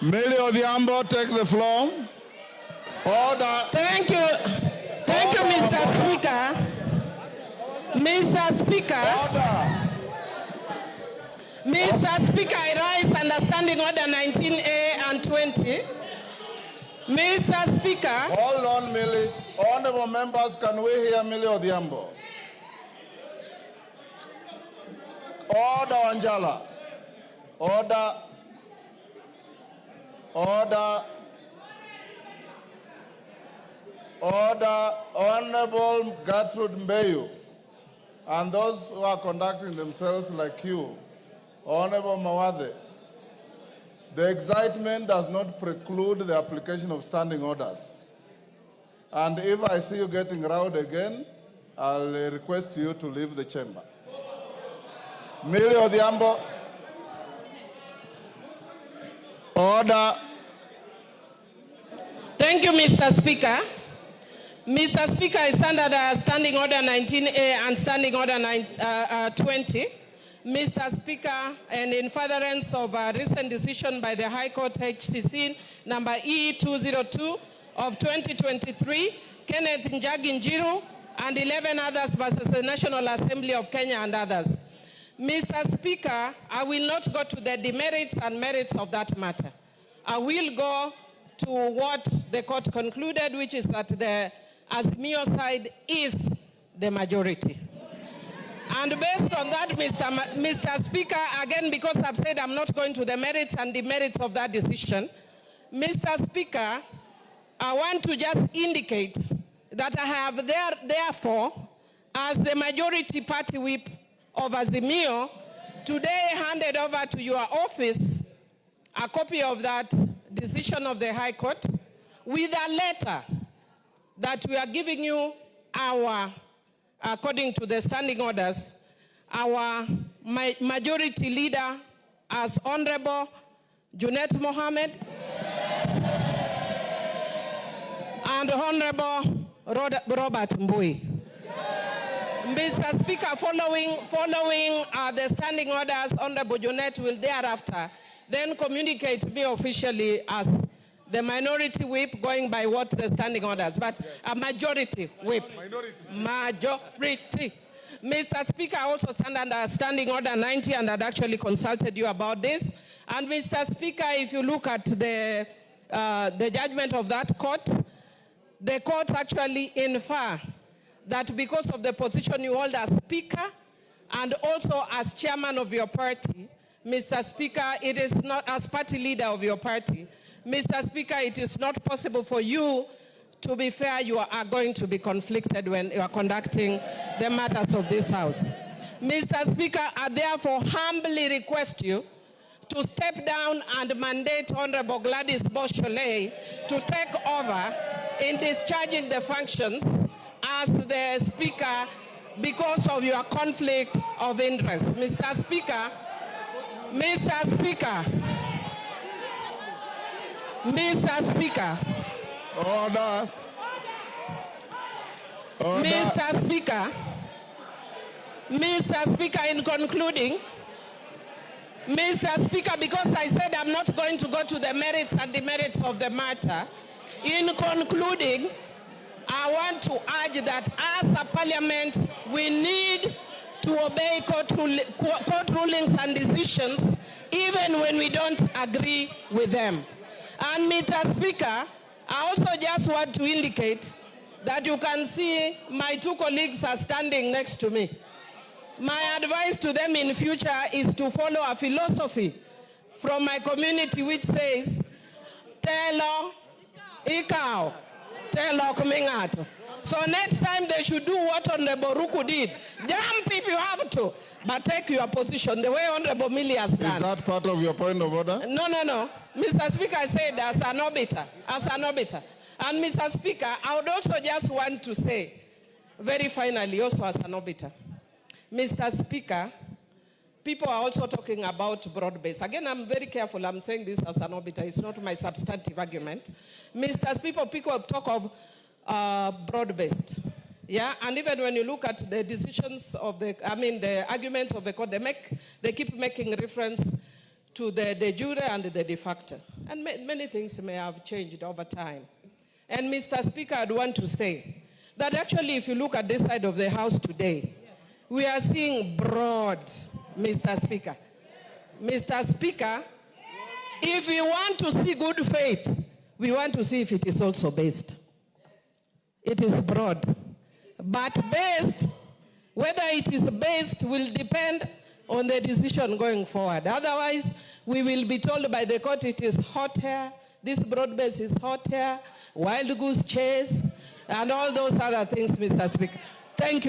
Millie Adhiambo, take the floor. Order. Thank you. Thank you, Mr. Speaker. Mr. Speaker. Order. Mr. Speaker, I rise under Standing Order 19A and 20. Mr. Speaker. Hold on, Millie. Honorable members, can we hear Millie Adhiambo? Order, Anjala. Order. Order. Order. Honorable Gertrude Mbeyu and those who are conducting themselves like you, Honorable Mawade, the excitement does not preclude the application of standing orders. And if I see you getting rowdy again, I'll request you to leave the chamber. Millie Adhiambo. Order. Thank you, Mr. Speaker. Mr. Speaker, I stand under Standing Order 19A and Standing Order 20. Mr. Speaker, and in furtherance of a recent decision by the High Court HTC number E202 of 2023, Kenneth Njagi Njiru and 11 others versus the National Assembly of Kenya and others. Mr. Speaker, I will not go to the demerits and merits of that matter. I will go to what the court concluded, which is that the Azimio side is the majority. And based on that, Mr. Speaker, again, because I've said I'm not going to the merits and demerits of that decision, Mr. Speaker, I want to just indicate that I have therefore, as the majority party whip of Azimio, today handed over to your office a copy of that decision of the High Court with a letter that we are giving you our, according to the standing orders, our majority leader as Honorable Junet Mohammed and Honorable Robert Mbui. Mr. Speaker, following the standing orders, Honorable Junet will thereafter then communicate to me officially as the minority whip, going by what the standing orders, but a majority whip. Majority. Mr. Speaker, I also stand under Standing Order 90 and had actually consulted you about this. And Mr. Speaker, if you look at the judgment of that court, the court actually infer that because of the position you hold as Speaker and also as Chairman of your party, Mr. Speaker, it is not as party leader of your party, Mr. Speaker, it is not possible for you to be fair. You are going to be conflicted when you are conducting the matters of this House. Mr. Speaker, I therefore humbly request you to step down and mandate Honorable Gladys Boschole to take over in discharging the functions as the Speaker because of your conflict of interest. Mr. Speaker, Mr. Speaker, Mr. Speaker. Order. Order. Mr. Speaker. Mr. Speaker, in concluding, Mr. Speaker, because I said I'm not going to go to the merits and demerits of the matter, in concluding, I want to urge that as a parliament, we need to obey court rulings and decisions, even when we don't agree with them. And Mr. Speaker, I also just want to indicate that you can see my two colleagues are standing next to me. My advice to them in future is to follow a philosophy from my community which says, Telo Ikao, Telo Kumingato. So next time they should do what Honorable Ruku did. Jump if you have to, but take your position the way Honorable Millie has done. Is that part of your point of order? No. Mr. Speaker, I said as an obiter. And Mr. Speaker, I would also just want to say, very finally, also as an obiter, Mr. Speaker, people are also talking about broad-based. Again, I'm very careful. I'm saying this as an obiter. It's not my substantive argument. Mr. Speaker, people talk of broad-based. Yeah, and even when you look at the decisions of the arguments of the court, they keep making reference to the de jure and the de facto. And many things may have changed over time. And Mr. Speaker, I'd want to say that actually if you look at this side of the House today, we are seeing broad, Mr. Speaker. Mr. Speaker, if we want to see good faith, we want to see if it is also based. It is broad. But based, whether it is based will depend on the decision going forward. Otherwise, we will be told by the court it is hot hair, this broad base is hot hair, wild goose chase, and all those other things, Mr. Speaker. Thank you.